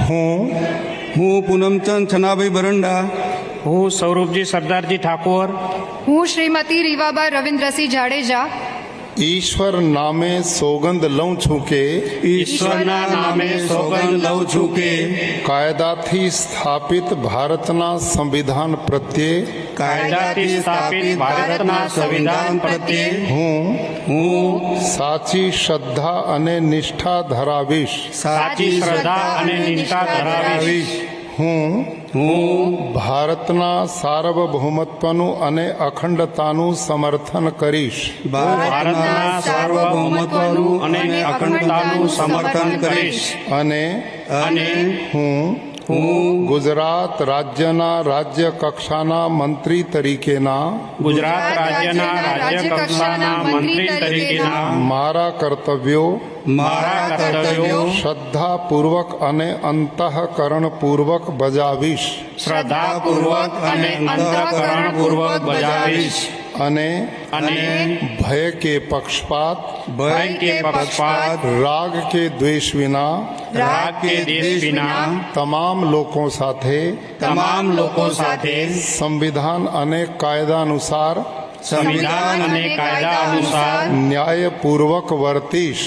હું પૂનમચંદ છનાભાઈ બરંડા, હું સૌરભજી સરદારજી ઠાકોર, હું શ્રીમતી રીવાબા રવિન્દ્રસિંહ જાડેજા ઈશ્વર નામે સોગંદ લઉં છું કે ઈશ્વરના નામે સોગંદ લઉં છું કે કાયદાથી સ્થાપિત ભારતના સંવિધાન પ્રત્યે કાયદાથી સ્થાપિત ભારતના સંવિધાન પ્રત્યે હું સાચી શ્રદ્ધા અને નિષ્ઠા ધરાવીશ. સાચી શ્રદ્ધા અને નિષ્ઠા ધરાવીશ. હું હું ભારતના સાર્વભૌમત્વનું અને અખંડતાનું સમર્થન કરીશ. ભારતના સાર્વભૌમત્વનું અને અખંડતાનું સમર્થન કરીશ. અને હું ગુજરાત રાજ્યના રાજ્ય કક્ષાના મંત્રી તરીકેના ગુજરાત રાજ્યના રાજ્ય કક્ષાના મંત્રી તરીકેના મારા કર્તવ્યો શ્રદ્ધાપૂર્વક અને અંતઃકરણપૂર્વક બજાવીશ. શ્રદ્ધાપૂર્વક અને અંતઃકરણપૂર્વક બજાવીશ. અને ભય કે પક્ષપાત રાગ કે દ્વેષ વિના તમામ લોકો સાથે સંવિધાન અને કાયદા અનુસાર ન્યાયપૂર્વક વર્તીશ.